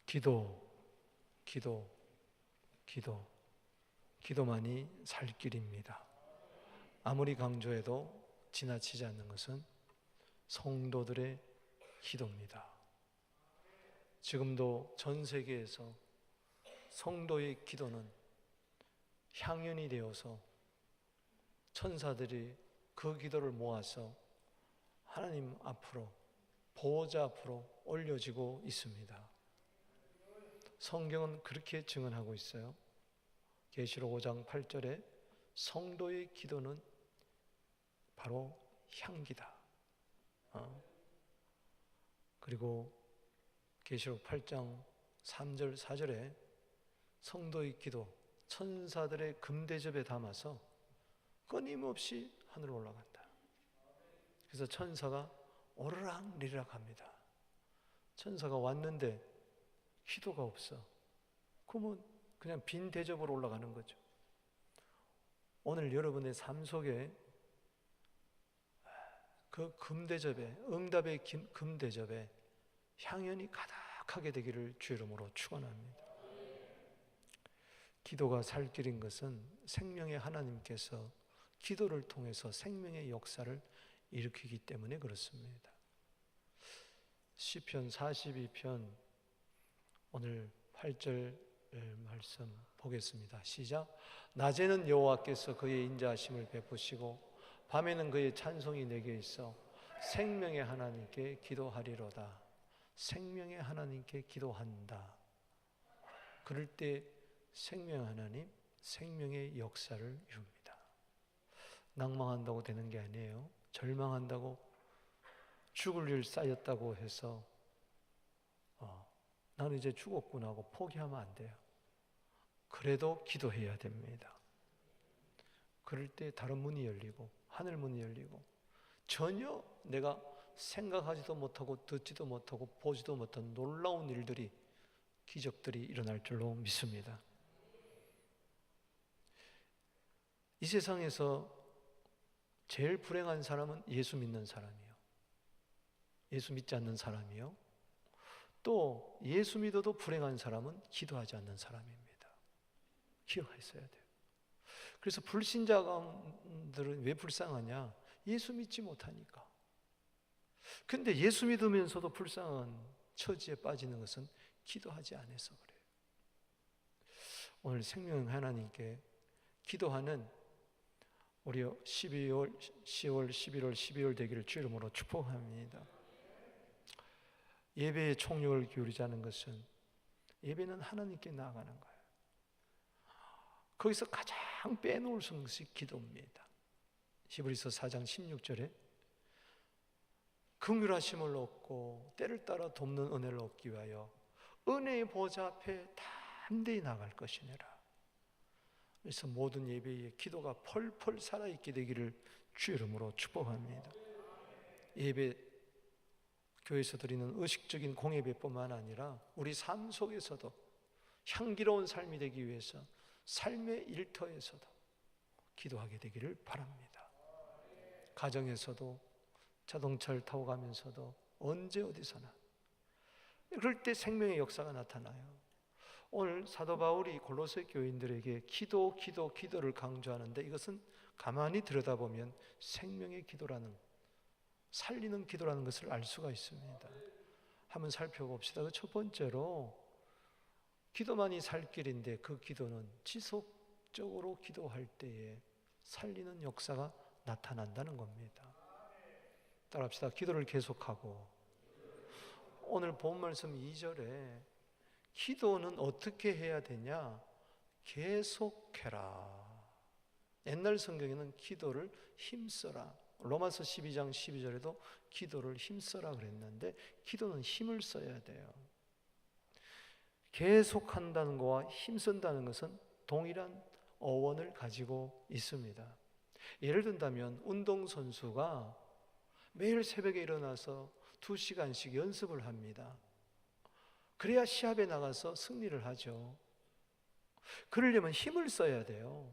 기도, 기도, 기도, 기도만이 살 길입니다. 아무리 강조해도 지나치지 않는 것은 성도들의 기도입니다. 지금도 전 세계에서 성도의 기도는 향연이 되어서 천사들이 그 기도를 모아서 하나님 앞으로, 보호자 앞으로 올려지고 있습니다. 성경은 그렇게 증언하고 있어요. 계시록 5장 8절에 성도의 기도는 바로 향기다. 그리고 계시록 8장 3절 4절에 성도의 기도, 천사들의 금대접에 담아서 끊임없이 하늘로 올라간다. 그래서 천사가 오르락내리락 합니다. 천사가 왔는데 기도가 없어. 그러면 그냥 빈 대접으로 올라가는 거죠. 오늘 여러분의 삶 속에 그 금대접에, 응답의 금대접에 향연이 가득하게 되기를 주 이름으로 축원합니다. 기도가 살 길인 것은 생명의 하나님께서 기도를 통해서 생명의 역사를 일으키기 때문에 그렇습니다. 시편 42편 오늘 8절 말씀 보겠습니다. 시작. 낮에는 여호와께서 그의 인자하심을 베푸시고 밤에는 그의 찬송이 내게 있어 생명의 하나님께 기도하리로다. 생명의 하나님께 기도한다. 그럴 때 생명 하나님, 생명의 역사를 이룹니다. 낭망한다고 되는 게 아니에요. 절망한다고, 죽을 일 쌓였다고 해서 나는 이제 죽었구나 하고 포기하면 안 돼요. 그래도 기도해야 됩니다. 그럴 때 다른 문이 열리고 하늘 문이 열리고 전혀 내가 생각하지도 못하고 듣지도 못하고 보지도 못한 놀라운 일들이, 기적들이 일어날 줄로 믿습니다. 이 세상에서 제일 불행한 사람은 예수 믿는 사람이요, 예수 믿지 않는 사람이요, 또 예수 믿어도 불행한 사람은 기도하지 않는 사람입니다. 기억하셔야 돼요. 그래서 불신자들은 왜 불쌍하냐? 예수 믿지 못하니까. 근데 예수 믿으면서도 불쌍한 처지에 빠지는 것은 기도하지 않아서 그래요. 오늘 생명 하나님께 기도하는 우리 12월, 10월, 11월, 12월 되기를 주 이름으로 축복합니다. 예배에 총력을 기울이자는 것은, 예배는 하나님께 나아가는 거예요. 거기서 가장 빼놓을 수 없는 것이 기도입니다. 히브리서 4장 16절에 긍휼하심을 얻고 때를 따라 돕는 은혜를 얻기 위하여 은혜의 보좌 앞에 담대히 나갈 것이니라. 그래서 모든 예배에 기도가 펄펄 살아있게 되기를 주 이름으로 축복합니다. 예배, 교회에서 드리는 의식적인 공예배뿐만 아니라 우리 삶 속에서도 향기로운 삶이 되기 위해서 삶의 일터에서도 기도하게 되기를 바랍니다. 가정에서도, 자동차를 타고 가면서도, 언제 어디서나 그럴 때 생명의 역사가 나타나요. 오늘 사도 바울이 골로새 교인들에게 기도를 강조하는데, 이것은 가만히 들여다보면 생명의 기도라는, 살리는 기도라는 것을 알 수가 있습니다. 한번 살펴봅시다. 그 첫 번째로, 기도만이 살 길인데 그 기도는 지속적으로 기도할 때에 살리는 역사가 나타난다는 겁니다. 따라합시다. 기도를 계속하고. 오늘 본 말씀 2절에 기도는 어떻게 해야 되냐? 계속해라. 옛날 성경에는 기도를 힘써라. 로마서 12장 12절에도 기도를 힘써라 그랬는데, 기도는 힘을 써야 돼요. 계속한다는 것과 힘쓴다는 것은 동일한 어원을 가지고 있습니다. 예를 든다면 운동선수가 매일 새벽에 일어나서 2시간씩 연습을 합니다. 그래야 시합에 나가서 승리를 하죠. 그러려면 힘을 써야 돼요.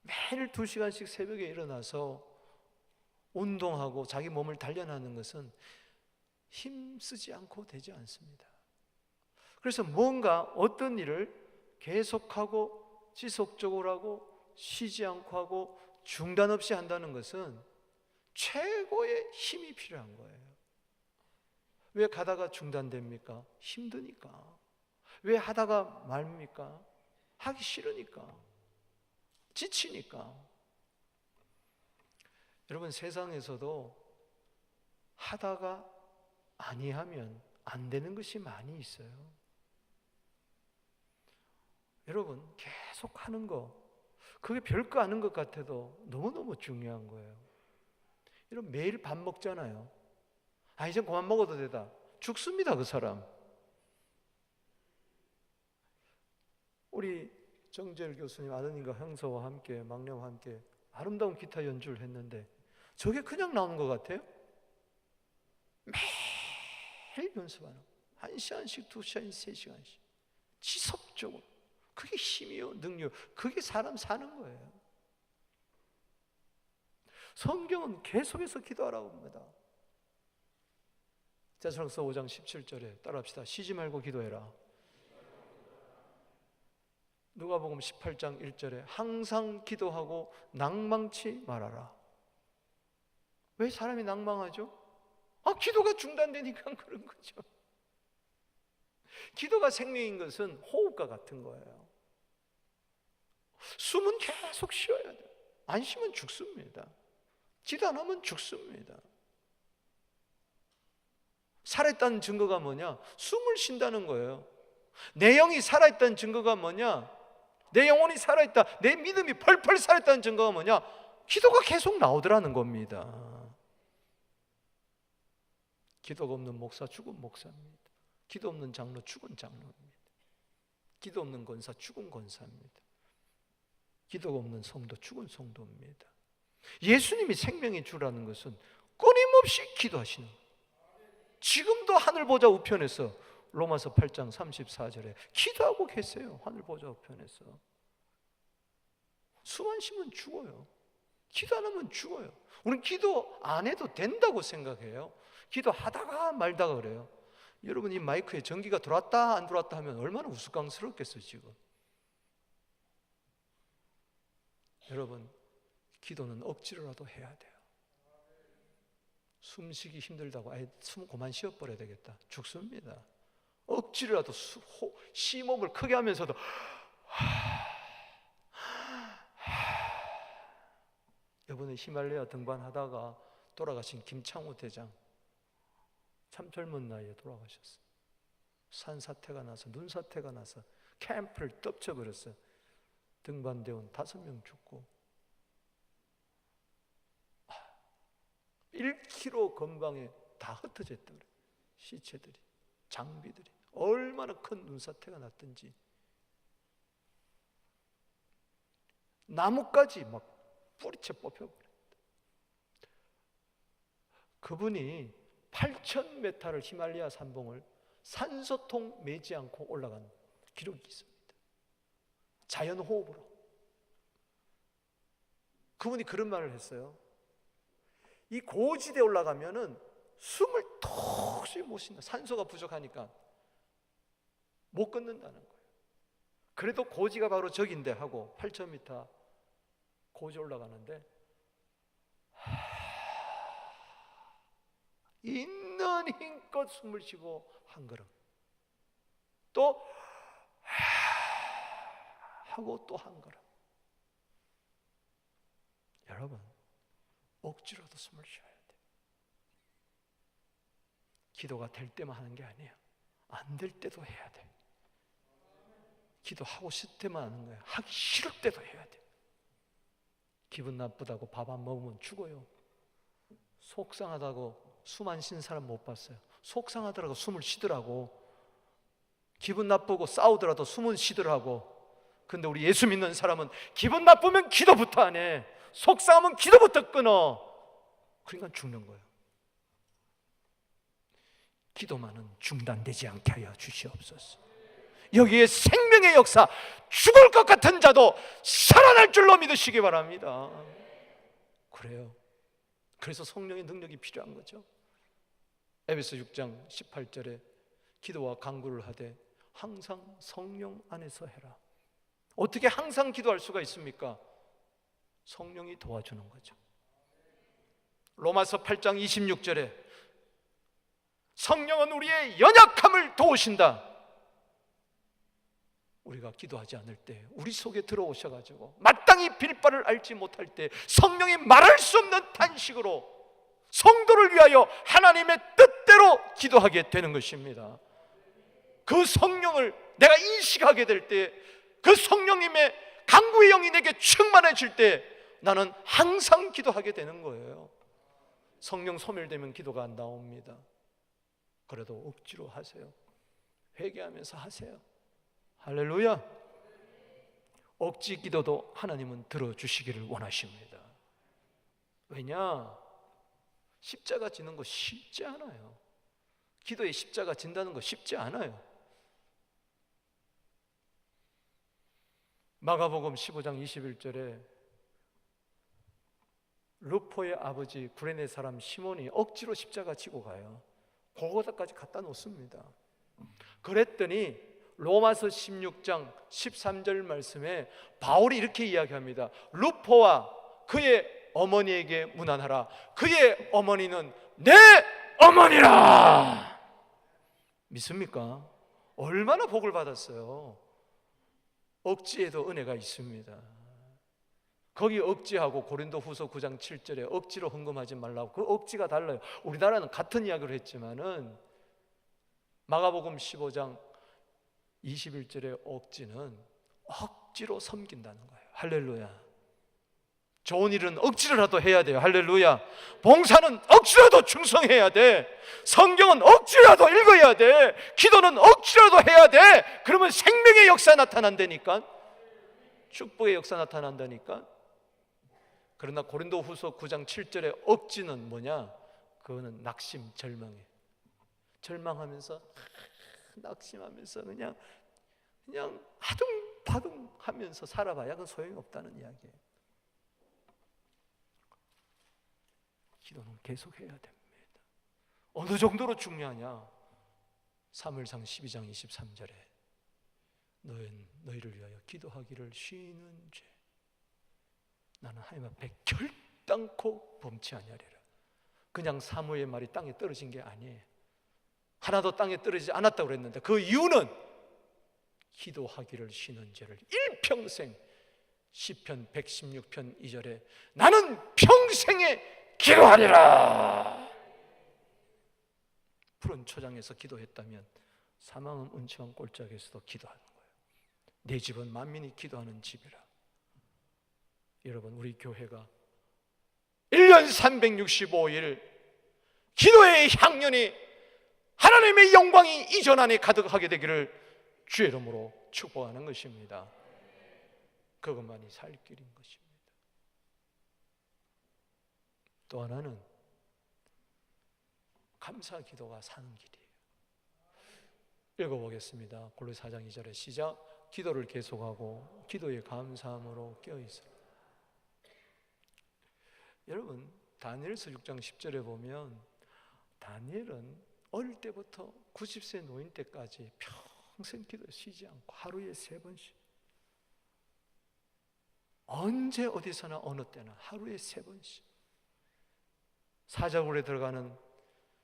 매일 2시간씩 새벽에 일어나서 운동하고 자기 몸을 단련하는 것은 힘쓰지 않고 되지 않습니다. 그래서 뭔가 어떤 일을 계속하고 지속적으로 하고 쉬지 않고 하고 중단 없이 한다는 것은 최고의 힘이 필요한 거예요. 왜 가다가 중단됩니까? 힘드니까. 왜 하다가 말입니까? 하기 싫으니까. 지치니까. 여러분, 세상에서도 하다가 아니하면 안 되는 것이 많이 있어요. 여러분, 계속 하는 거, 그게 별거 아닌 것 같아도 너무너무 중요한 거예요. 여러분, 매일 밥 먹잖아요. 이제 그만 먹어도 되다. 죽습니다, 그 사람. 우리 정재열 교수님 아드님과 형사와 함께, 막내와 함께 아름다운 기타 연주를 했는데 저게 그냥 나오는 것 같아요? 매일 연습하는 거. 1시간씩, 2시간씩, 3시간씩 지속적으로. 그게 힘이요, 능력. 그게 사람 사는 거예요. 성경은 계속해서 기도하라고 합니다. 데살로니가서 5장 17절에 따라합시다. 쉬지 말고 기도해라. 누가복음 18장 1절에 항상 기도하고 낭망치 말아라. 왜 사람이 낭망하죠? 기도가 중단되니까 그런 거죠. 기도가 생명인 것은 호흡과 같은 거예요. 숨은 계속 쉬어야 돼요. 안 쉬면 죽습니다. 기도 안 하면 죽습니다. 살아있다는 증거가 뭐냐? 숨을 쉰다는 거예요. 내 영이 살아있다는 증거가 뭐냐? 내 영혼이 살아있다, 내 믿음이 펄펄 살아있다는 증거가 뭐냐? 기도가 계속 나오더라는 겁니다. 기도가 없는 목사 죽은 목사입니다. 기도 없는 장로 죽은 장로입니다. 기도 없는 권사 죽은 권사입니다. 기도가 없는 성도 죽은 성도입니다. 예수님이 생명의 주라는 것은 끊임없이 기도하시는 거예요. 지금도 하늘 보좌 우편에서 로마서 8장 34절에 기도하고 계세요. 하늘 보좌 우편에서. 숨 안 쉬면 죽어요. 기도 안 하면 죽어요. 우리는 기도 안 해도 된다고 생각해요. 기도하다가 말다가 그래요. 여러분, 이 마이크에 전기가 들어왔다 안 들어왔다 하면 얼마나 우스꽝스럽겠어요 지금. 여러분, 기도는 억지로라도 해야 돼요. 숨쉬기 힘들다고 숨 그만 쉬어버려야 되겠다, 죽습니다. 억지로라도 심호흡을 크게 하면서도 이번에 히말라야 등반하다가 돌아가신 김창호 대장, 참 젊은 나이에 돌아가셨어요. 산사태가 나서, 눈사태가 나서 캠프를 덮쳐버렸어요. 등반대원 5명 죽고 1km 건방에 다 흩어져 있다 그래요. 시체들이, 장비들이. 얼마나 큰 눈사태가 났든지. 나무까지 막 뿌리채 뽑혀버렸다. 그분이 8,000m를 히말라야 산봉을 산소통 매지 않고 올라간 기록이 있습니다. 자연호흡으로. 그분이 그런 말을 했어요. 이 고지대에 올라가면은 숨을 턱 쉬 못 쉰다. 산소가 부족하니까 못 걷는다는 거예요. 그래도 고지가 바로 저긴데 하고 8,000m 고지 올라가는데 있는 힘껏 숨을 쉬고 한 걸음, 또 하고 또 한 걸음. 여러분, 억지로도 숨을 쉬어야 돼요. 기도가 될 때만 하는 게 아니에요. 안 될 때도 해야 돼요. 기도하고 싶을 때만 하는 거예요. 하기 싫을 때도 해야 돼요. 기분 나쁘다고 밥 안 먹으면 죽어요. 속상하다고 숨 안 쉬는 사람 못 봤어요. 속상하더라도 숨을 쉬더라고. 기분 나쁘고 싸우더라도 숨은 쉬더라고. 근데 우리 예수 믿는 사람은 기분 나쁘면 기도부터 안 해. 속상하면 기도부터 끊어. 그러니까 죽는 거예요. 기도만은 중단되지 않게 하여 주시옵소서. 여기에 생명의 역사, 죽을 것 같은 자도 살아날 줄로 믿으시기 바랍니다. 그래요. 그래서 성령의 능력이 필요한 거죠. 에베소 6장 18절에 기도와 간구를 하되 항상 성령 안에서 해라. 어떻게 항상 기도할 수가 있습니까? 성령이 도와주는 거죠. 로마서 8장 26절에 성령은 우리의 연약함을 도우신다. 우리가 기도하지 않을 때 우리 속에 들어오셔가지고 마땅히 빌 바를 알지 못할 때 성령이 말할 수 없는 탄식으로 성도를 위하여 하나님의 뜻대로 기도하게 되는 것입니다. 그 성령을 내가 인식하게 될 때, 그 성령님의 강구의 영이 내게 충만해질 때 나는 항상 기도하게 되는 거예요. 성령 소멸되면 기도가 안 나옵니다. 그래도 억지로 하세요. 회개하면서 하세요. 할렐루야. 억지 기도도 하나님은 들어주시기를 원하십니다. 왜냐? 십자가 지는 거 쉽지 않아요. 기도에 십자가 진다는 거 쉽지 않아요. 마가복음 15장 21절에 루포의 아버지 구레네 사람 시몬이 억지로 십자가 지고 가요. 고고다까지 갖다 놓습니다. 그랬더니 로마서 16장 13절 말씀에 바울이 이렇게 이야기합니다. 루포와 그의 어머니에게 문안하라. 그의 어머니는 내 어머니라. 믿습니까? 얼마나 복을 받았어요. 억지에도 은혜가 있습니다. 거기 억지하고 고린도후서 9장 7절에 억지로 헌금하지 말라고, 그 억지가 달라요. 우리나라는 같은 이야기를 했지만은 마가복음 15장 21절의 억지는 억지로 섬긴다는 거예요. 할렐루야. 좋은 일은 억지로라도 해야 돼요. 할렐루야. 봉사는 억지로라도 충성해야 돼. 성경은 억지로라도 읽어야 돼. 기도는 억지로라도 해야 돼. 그러면 생명의 역사 나타난다니까. 축복의 역사 나타난다니까. 그러나 고린도후서 9장 7절의 억지는 뭐냐? 그거는 낙심, 절망이에요. 절망하면서 낙심하면서 그냥 하둥바둥 하면서 살아봐야 그건 소용이 없다는 이야기예요. 기도는 계속해야 됩니다. 어느 정도로 중요하냐? 사무엘상 12장 23절에 너희를 위하여 기도하기를 쉬는 죄 나는 하나님 앞에 결단코 범치 아니하리라. 그냥 사무의 말이 땅에 떨어진 게 아니에요. 하나도 땅에 떨어지지 않았다고 그랬는데 그 이유는 기도하기를 쉬는 죄를 일평생, 시편 116편 2절에 나는 평생에 기도하리라. 푸른 초장에서 기도했다면 사망은 음침한 꼴짝에서도 기도하는 거예요. 내 집은 만민이 기도하는 집이라. 여러분, 우리 교회가 1년 365일 기도의 향연이, 하나님의 영광이 이 전 안에 가득하게 되기를 주의 이름으로 축복하는 것입니다. 그것만이 살 길인 것입니다. 또 하나는 감사 기도가 사는 길이에요. 읽어보겠습니다. 골로새 4장 2절에 시작. 기도를 계속하고 기도의 감사함으로 깨어있으라. 여러분, 다니엘서 6장 10절에 보면 다니엘은 어릴 때부터 90세 노인 때까지 평생 기도 쉬지 않고 하루에 3번씩, 언제 어디서나 어느 때나 하루에 3번씩 사자굴에 들어가는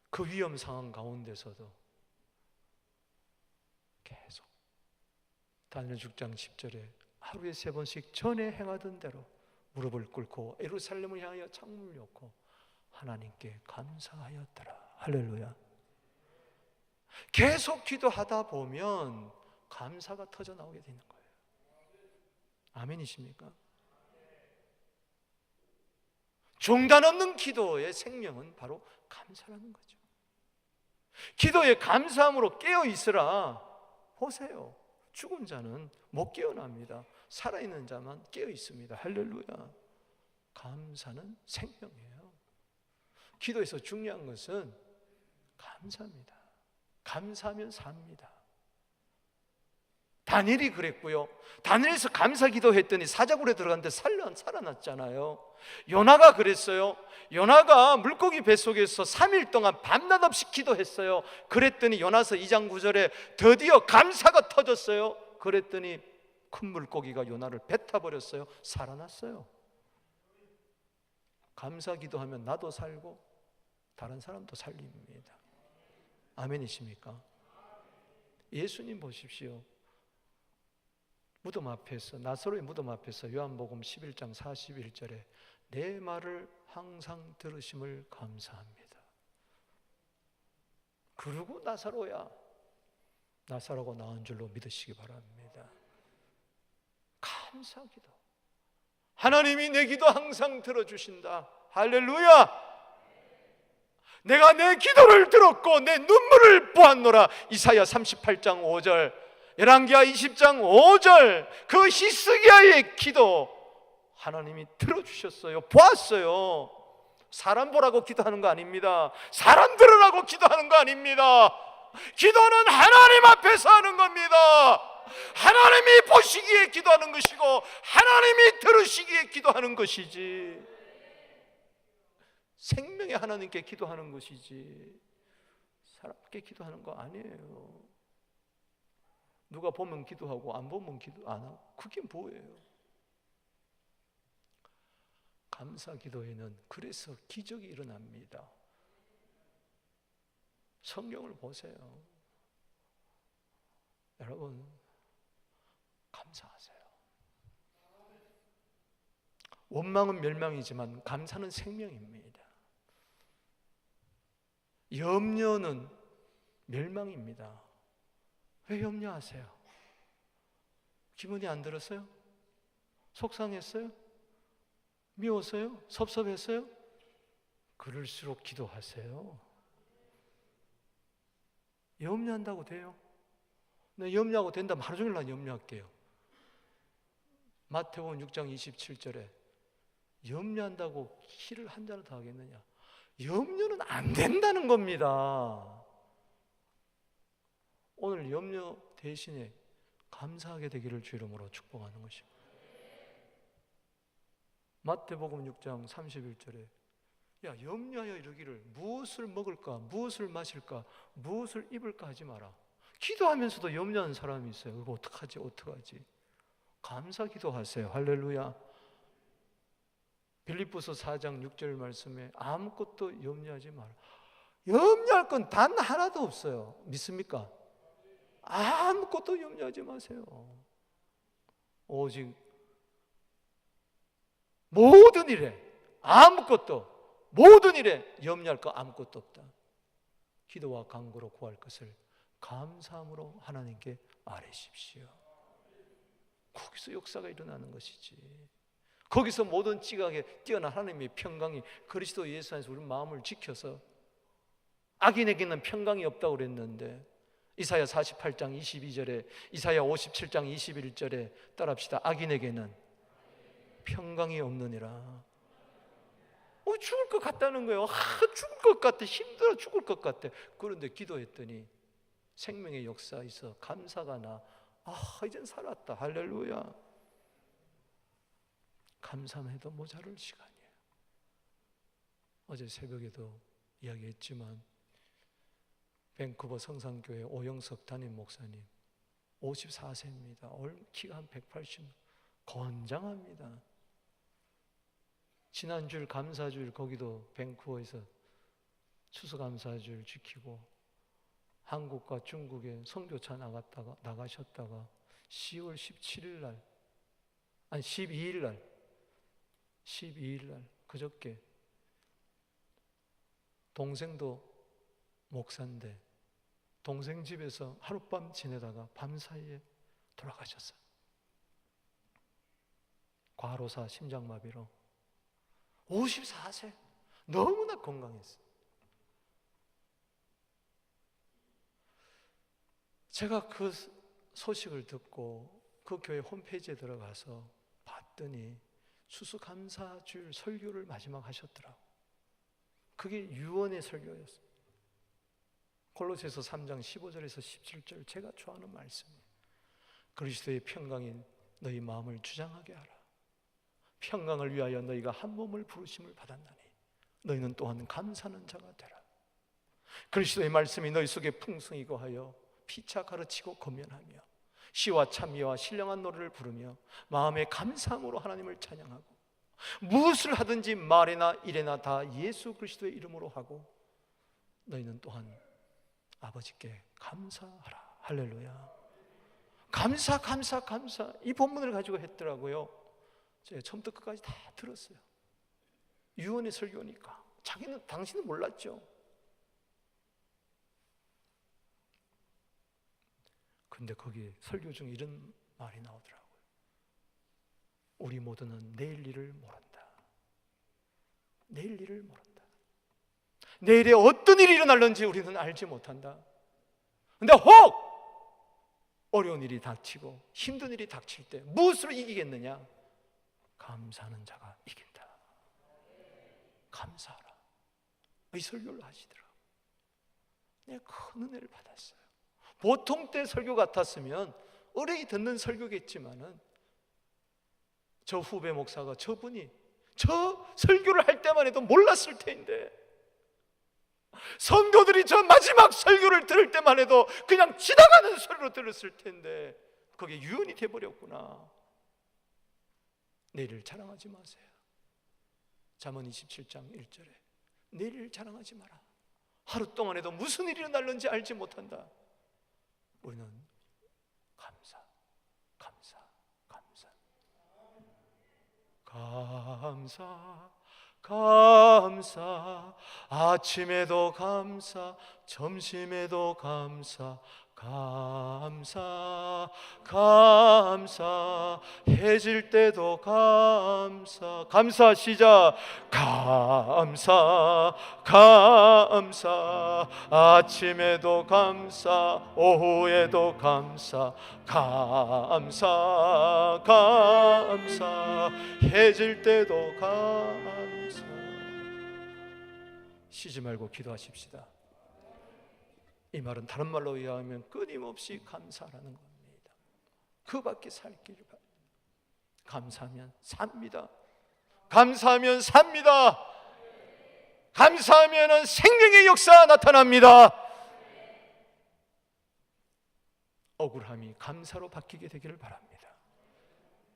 그 위험 상황 가운데서도 계속 다니엘 6장 10절에 하루에 3번씩 전에 행하던 대로 무릎을 꿇고 예루살렘을 향하여 창문을 엮고 하나님께 감사하였더라. 할렐루야. 계속 기도하다 보면 감사가 터져 나오게 되는 거예요. 아멘이십니까? 중단 없는 기도의 생명은 바로 감사라는 거죠. 기도의 감사함으로 깨어 있으라. 보세요. 죽은 자는 못 깨어납니다. 살아있는 자만 깨어 있습니다. 할렐루야. 감사는 생명이에요. 기도에서 중요한 것은 감사입니다. 감사하면 삽니다. 다니엘이 그랬고요. 다니엘에서 감사 기도했더니 사자굴에 들어갔는데 살아났잖아요. 요나가 그랬어요. 요나가 물고기 뱃속에서 3일 동안 밤낮 없이 기도했어요. 그랬더니 요나서 2장 9절에 드디어 감사가 터졌어요. 그랬더니 큰 물고기가 요나를 뱉어버렸어요. 살아났어요. 감사 기도하면 나도 살고 다른 사람도 살립니다. 아멘이십니까? 예수님 보십시오. 무덤 앞에서, 나사로의 무덤 앞에서 요한복음 11장 41절에 내 말을 항상 들으심을 감사합니다. 그러고 나사로야, 나사로가 나은 줄로 믿으시기 바랍니다. 감사기도. 하나님이 내 기도 항상 들어주신다. 할렐루야. 내가 내 기도를 들었고 내 눈물을 보았노라. 이사야 38장 5절, 열왕기하 20장 5절, 그 히스기야의 기도 하나님이 들어주셨어요. 보았어요. 사람 보라고 기도하는 거 아닙니다. 사람 들으라고 기도하는 거 아닙니다. 기도는 하나님 앞에서 하는 겁니다. 하나님이 보시기에 기도하는 것이고 하나님이 들으시기에 기도하는 것이지, 생명의 하나님께 기도하는 것이지 사람께 기도하는 거 아니에요. 누가 보면 기도하고 안 보면 기도 안 하고, 그게 뭐예요? 감사 기도에는 그래서 기적이 일어납니다. 성경을 보세요. 여러분, 감사하세요. 원망은 멸망이지만 감사는 생명입니다. 염려는 멸망입니다. 왜 염려하세요? 기분이 안 들었어요? 속상했어요? 미웠어요? 섭섭했어요? 그럴수록 기도하세요. 염려한다고 돼요? 네, 염려하고 된다면 하루 종일 난 염려할게요. 마태복음 6장 27절에 염려한다고 키를 한 잔을 더 하겠느냐? 염려는 안 된다는 겁니다. 오늘 염려 대신에 감사하게 되기를 주 이름으로 축복하는 것입니다. 마태복음 6장 31절에 야, 염려하여 이르기를 무엇을 먹을까, 무엇을 마실까, 무엇을 입을까 하지 마라. 기도하면서도 염려하는 사람이 있어요. 이거 어떡하지? 감사 기도하세요. 할렐루야. 빌립보서 4장 6절 말씀에 아무것도 염려하지 마라. 염려할 건 단 하나도 없어요. 믿습니까? 아무것도 염려하지 마세요. 오직 모든 일에 모든 일에 염려할 거 아무것도 없다. 기도와 간구로 구할 것을 감사함으로 하나님께 아뢰십시오. 거기서 역사가 일어나는 것이지. 거기서 모든 지각에 뛰어난 하나님의 평강이 그리스도 예수 안에서 우리 마음을 지켜서, 악인에게는 평강이 없다고 그랬는데 이사야 48장 22절에, 이사야 57장 21절에 따라합시다. 악인에게는 평강이 없느니라. 죽을 것 같다는 거예요. 죽을 것 같아. 힘들어 죽을 것 같아. 그런데 기도했더니 생명의 역사 있어 감사가 나. 이젠 살았다. 할렐루야. 감사해도 모자랄 시간이에요. 어제 새벽에도 이야기했지만 밴쿠버 성산교회 오영석 담임 목사님 54세입니다. 키가 한 180, 건장합니다. 지난주일 감사주일 거기도 밴쿠버에서 추수감사주일 지키고 한국과 중국에 선교차 나가셨다가 10월 17일 날, 아니 12일 날 그저께 동생도 목사인데 동생 집에서 하룻밤 지내다가 밤사이에 돌아가셨어요. 과로사 심장마비로 54세, 너무나 건강했어요. 제가 그 소식을 듣고 그 교회 홈페이지에 들어가서 봤더니 추수감사주일 설교를 마지막 하셨더라고요. 그게 유언의 설교였어요. 골로새서 3장 15절에서 17절, 제가 좋아하는 말씀이에요. 그리스도의 평강인 너희 마음을 주장하게 하라. 평강을 위하여 너희가 한 몸을 부르심을 받았나니 너희는 또한 감사하는 자가 되라. 그리스도의 말씀이 너희 속에 풍성히 거하여 피차 가르치고 권면하며 시와 찬미와 신령한 노래를 부르며 마음의 감사함으로 하나님을 찬양하고 무엇을 하든지 말이나 일에나 다 예수 그리스도의 이름으로 하고 너희는 또한 아버지께 감사하라. 할렐루야. 감사. 이 본문을 가지고 했더라고요. 제가 처음부터 끝까지 다 들었어요. 유언의 설교니까. 당신은 몰랐죠. 근데 거기 설교 중에 이런 말이 나오더라고요. 우리 모두는 내일 일을 모른다. 내일 일을 모른다. 내일에 어떤 일이 일어날는지 우리는 알지 못한다. 근데 혹 어려운 일이 닥치고 힘든 일이 닥칠 때 무엇으로 이기겠느냐? 감사하는 자가 이긴다. 감사하라. 이 설교를 하시더라고요. 내가 큰 은혜를 받았어요. 보통 때 설교 같았으면 의뢰이 듣는 설교겠지만은 저 후배 목사가 저분이 저 설교를 할 때만 해도 몰랐을 텐데 성도들이 저 마지막 설교를 들을 때만 해도 그냥 지나가는 소리로 들었을 텐데 그게 유언이 돼버렸구나. 내일을 자랑하지 마세요. 잠언 27장 1절에 내일을 자랑하지 마라. 하루 동안에도 무슨 일이 일어날는지 알지 못한다. 우리는 감사. 아침에도 감사, 점심에도 감사, 해질 때도 감사 시작. 감사, 아침에도 감사, 오후에도 감사, 해질 때도 감사. 쉬지 말고 기도하십시다. 이 말은 다른 말로 의하면 끊임없이 감사라는 겁니다. 그밖에 살 길이 없어요. 감사하면 삽니다. 감사하면 삽니다. 감사하면 생명의 역사 나타납니다. 억울함이 감사로 바뀌게 되기를 바랍니다.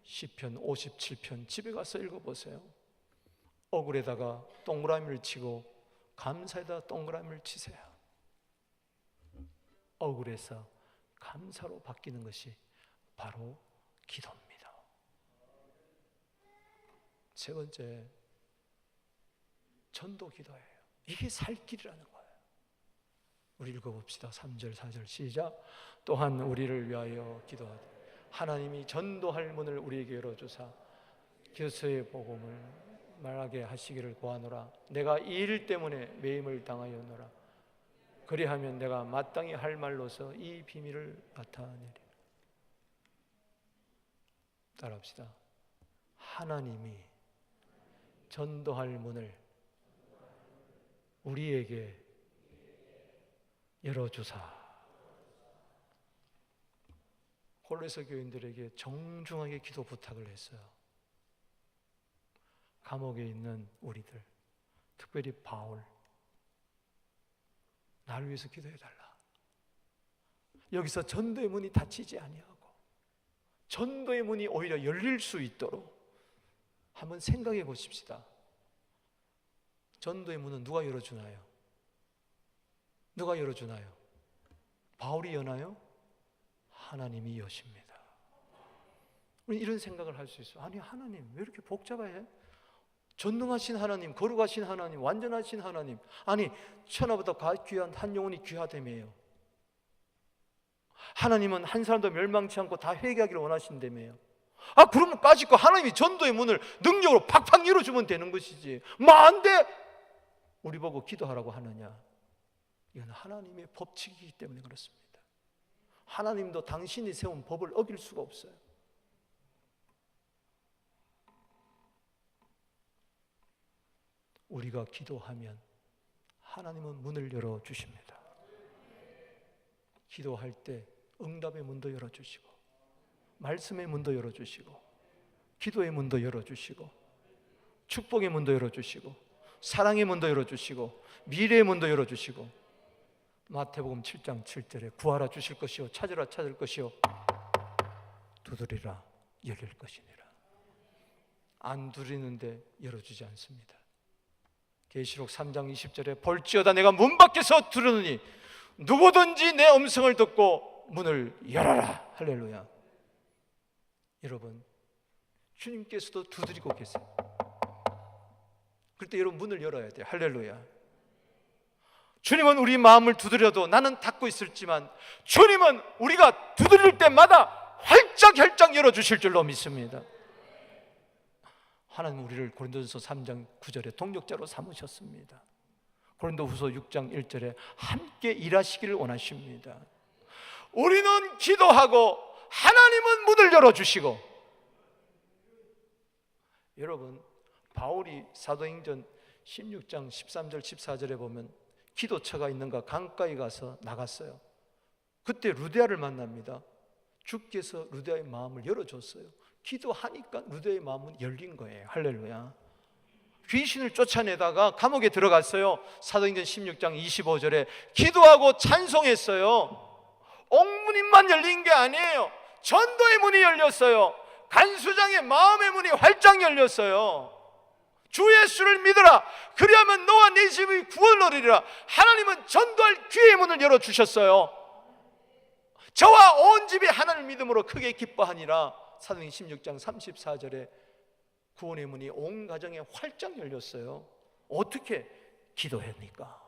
시편 57편 집에 가서 읽어보세요. 억울에다가 동그라미를 치고 감사에다 동그라미를 치세요. 억울해서 감사로 바뀌는 것이 바로 기도입니다. 세 번째, 전도 기도예요. 이게 살 길이라는 거예요. 우리 읽어봅시다. 3절 4절 시작. 또한 우리를 위하여 기도하되 하나님이 전도할 문을 우리에게 열어주사 그리스도의 복음을 말하게 하시기를 구하노라. 내가 이 일 때문에 매임을 당하였노라. 그리하면 내가 마땅히 할 말로서 이 비밀을 나타내리라. 따라합시다. 하나님이 전도할 문을 우리에게 열어주사. 골로새 교인들에게 정중하게 기도 부탁을 했어요. 감옥에 있는 우리들, 특별히 바울, 나를 위해서 기도해달라. 여기서 전도의 문이 닫히지 아니하고 전도의 문이 오히려 열릴 수 있도록 한번 생각해 보십시다. 전도의 문은 누가 열어주나요? 누가 열어주나요? 바울이 여나요? 하나님이 여십니다. 우리 이런 생각을 할 수 있어요. 아니, 하나님 왜 이렇게 복잡해? 전능하신 하나님, 거룩하신 하나님, 완전하신 하나님, 아니 천하보다 귀한 한 영혼이 귀하다며요. 하나님은 한 사람도 멸망치 않고 다 회개하기를 원하신다며요. 그러면 까짓거 하나님이 전도의 문을 능력으로 팍팍 열어주면 되는 것이지, 안 돼! 우리 보고 기도하라고 하느냐? 이건 하나님의 법칙이기 때문에 그렇습니다. 하나님도 당신이 세운 법을 어길 수가 없어요. 우리가 기도하면 하나님은 문을 열어주십니다. 기도할 때 응답의 문도 열어주시고 말씀의 문도 열어주시고, 기도의 문도 열어주시고, 축복의 문도 열어주시고, 사랑의 문도 열어주시고, 미래의 문도 열어주시고, 마태복음 7장 7절에 구하라 주실 것이요 찾으라 찾을 것이요 두드리라 열릴 것이니라. 안 두드리는데 열어주지 않습니다. 계시록 3장 20절에 볼지어다 내가 문 밖에서 두드리니 누구든지 내 음성을 듣고 문을 열어라. 할렐루야. 여러분, 주님께서도 두드리고 계세요. 그럴 때 여러분 문을 열어야 돼요. 할렐루야. 주님은 우리 마음을 두드려도 나는 닫고 있을지만 주님은 우리가 두드릴 때마다 활짝 열어주실 줄로 믿습니다. 하나님 우리를 고린도전서 3장 9절에 동력자로 삼으셨습니다. 고린도후서 6장 1절에 함께 일하시기를 원하십니다. 우리는 기도하고 하나님은 문을 열어주시고. 여러분, 바울이 사도행전 16장 13절 14절에 보면 기도처가 있는가 강가에 가서 나갔어요. 그때 루데아를 만납니다. 주께서 루데아의 마음을 열어줬어요. 기도하니까 루데아의 마음은 열린 거예요. 할렐루야. 귀신을 쫓아내다가 감옥에 들어갔어요. 사도행전 16장 25절에 기도하고 찬송했어요. 옥문인만 열린 게 아니에요. 전도의 문이 열렸어요. 간수장의 마음의 문이 활짝 열렸어요. 주 예수를 믿으라. 그리하면 너와 네 집이 구원을 얻으리라. 하나님은 전도할 기회의 문을 열어주셨어요. 저와 온 집이 하나님을 믿음으로 크게 기뻐하니라. 사도행전 16장 34절에 구원의 문이 온 가정에 활짝 열렸어요. 어떻게? 기도했니까?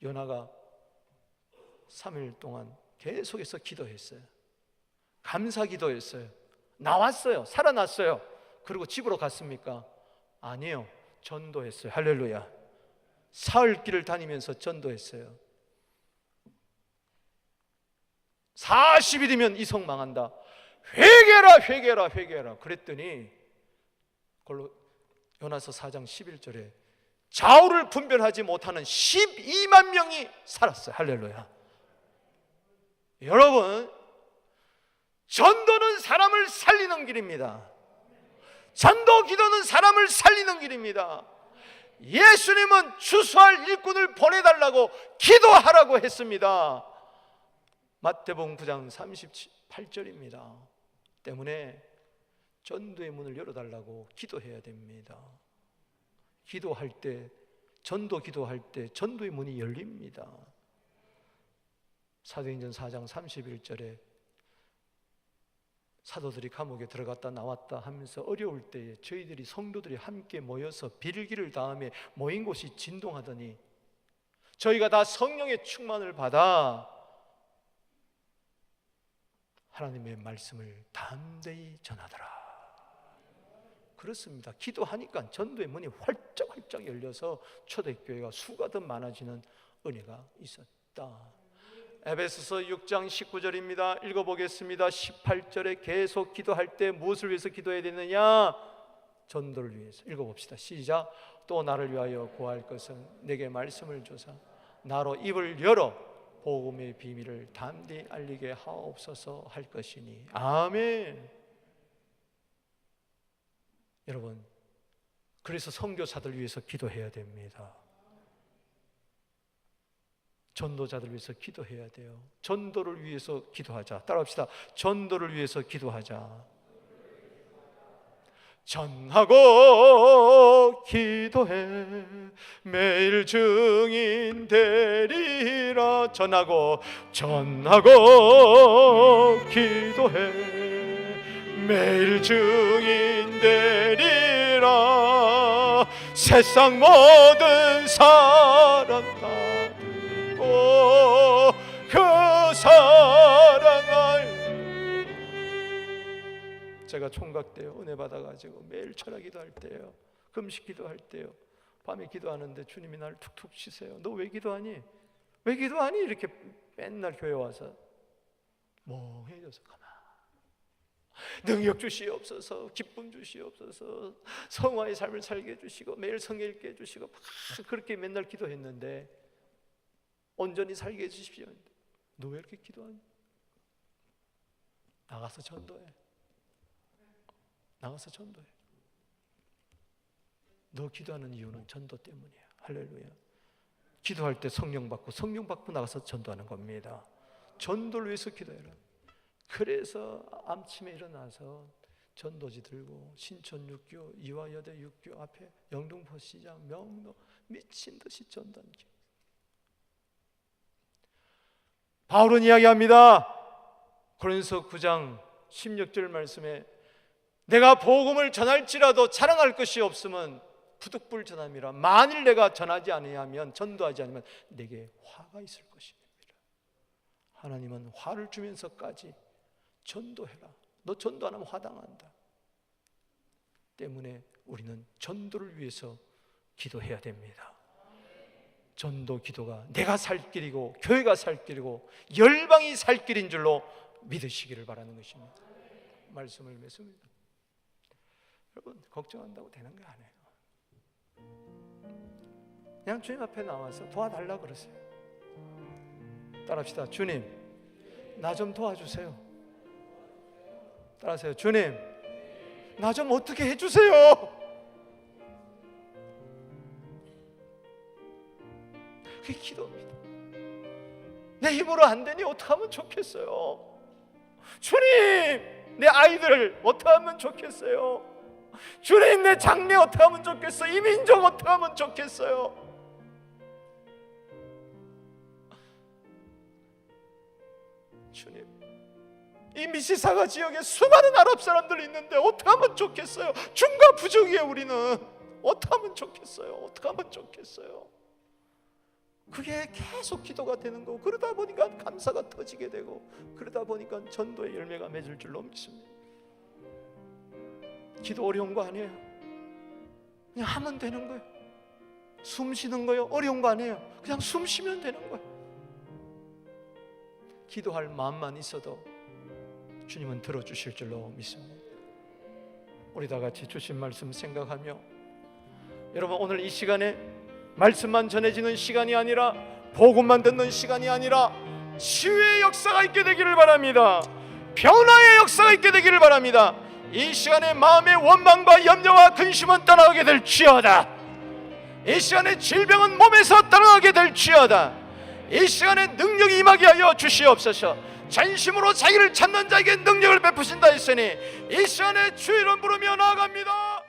요나가 3일 동안 계속해서 기도했어요. 감사 기도했어요. 나왔어요. 살아났어요. 그리고 집으로 갔습니까? 아니요. 전도했어요. 할렐루야. 사흘 길을 다니면서 전도했어요. 40일이면 이 성 망한다. 회개라. 그랬더니 요나서 4장 11절에 좌우를 분별하지 못하는 12만 명이 살았어요. 할렐루야. 여러분, 전도는 사람을 살리는 길입니다. 전도 기도는 사람을 살리는 길입니다. 예수님은 추수할 일꾼을 보내달라고 기도하라고 했습니다. 마태복음 9장 38절입니다. 때문에 전도의 문을 열어달라고 기도해야 됩니다. 기도할 때, 전도 기도할 때 전도의 문이 열립니다. 사도행전 4장 31절에 사도들이 감옥에 들어갔다 나왔다 하면서 어려울 때에 저희들이 성도들이 함께 모여서 빌기를 다음에 모인 곳이 진동하더니 저희가 다 성령의 충만을 받아 하나님의 말씀을 담대히 전하더라. 그렇습니다. 기도하니까 전도의 문이 활짝 열려서 초대교회가 수가 더 많아지는 은혜가 있었다. 에베소서 6장 19절입니다. 읽어보겠습니다. 18절에 계속 기도할 때 무엇을 위해서 기도해야 되느냐? 전도를 위해서. 읽어봅시다. 시작. 또 나를 위하여 구할 것은 내게 말씀을 주사 나로 입을 열어 복음의 비밀을 담대히 알리게 하옵소서 할 것이니. 아멘. 여러분, 그래서 선교사들 위해서 기도해야 됩니다. 전도자들 위해서 기도해야 돼요. 전도를 위해서 기도하자. 따라합시다. 전도를 위해서 기도하자. 전하고 기도해 매일 증인 되리라. 전하고 기도해 매일 증인 되리라. 세상 모든 사람 다 그 사랑을. 제가 총각 때요 은혜 받아가지고 매일 철학 기도할 때요 금식 기도할 때요 밤에 기도하는데 주님이 나를 툭툭 치세요. 너 왜 기도하니? 왜 기도하니? 이렇게 맨날 교회 와서 멍해져서 가만. 능력 주시옵소서, 기쁨 주시옵소서, 성화의 삶을 살게 해주시고 매일 성경 읽게 해주시고 막 그렇게 맨날 기도했는데 온전히 살게 해주십시오. 너 왜 이렇게 기도하니? 나가서 전도해. 나가서 전도해. 너 기도하는 이유는 전도 때문이야. 할렐루야. 기도할 때 성령 받고 나가서 전도하는 겁니다. 전도를 위해서 기도해라. 그래서 아침에 일어나서 전도지 들고 신촌 6교, 이화여대 6교 앞에 영등포 시장, 명동 미친 듯이 전도하는 길. 바울은 이야기합니다. 고린도서 9장 16절 말씀에 내가 복음을 전할지라도 자랑할 것이 없으면 부득불 전함이라. 만일 내가 전하지 아니하면, 전도하지 않으면 내게 화가 있을 것입니다. 하나님은 화를 주면서까지 전도해라. 너 전도 안 하면 화당한다. 때문에 우리는 전도를 위해서 기도해야 됩니다. 전도 기도가 내가 살 길이고 교회가 살 길이고 열방이 살 길인 줄로 믿으시기를 바라는 것입니다. 말씀을 맺습니다. 여러분, 걱정한다고 되는 게 아니에요. 그냥 주님 앞에 나와서 도와달라 그러세요. 따라합시다. 주님, 나 좀 도와주세요. 따라하세요. 주님, 나 좀 어떻게 해주세요. 그게 기도입니다. 내 힘으로 안 되니 어떻게 하면 좋겠어요. 주님, 내 아이들 어떻게 하면 좋겠어요. 주님, 내 장래 어떻게 하면 좋겠어요. 이 민족 어떻게 하면 좋겠어요. 주님, 이 미시사가 지역에 수많은 아랍 사람들이 있는데 어떻게 하면 좋겠어요. 중과 부족이에요. 우리는 어떻게 하면 좋겠어요. 어떻게 하면 좋겠어요. 그게 계속 기도가 되는 거고, 그러다 보니까 감사가 터지게 되고, 그러다 보니까 전도의 열매가 맺을 줄로 믿습니다. 기도 어려운 거 아니에요. 그냥 하면 되는 거예요. 숨 쉬는 거예요. 어려운 거 아니에요. 그냥 숨 쉬면 되는 거예요. 기도할 마음만 있어도 주님은 들어주실 줄로 믿습니다. 우리 다 같이 주신 말씀 생각하며, 여러분, 오늘 이 시간에 말씀만 전해지는 시간이 아니라, 복음만 듣는 시간이 아니라 치유의 역사가 있게 되기를 바랍니다. 변화의 역사가 있게 되기를 바랍니다. 이 시간에 마음의 원망과 염려와 근심은 떠나가게 될지어다. 이 시간에 질병은 몸에서 떠나가게 될지어다. 이 시간에 능력이 임하게 하여 주시옵소서. 전심으로 자기를 찾는 자에게 능력을 베푸신다 했으니 이 시간에 주의 이름 부르며 나아갑니다.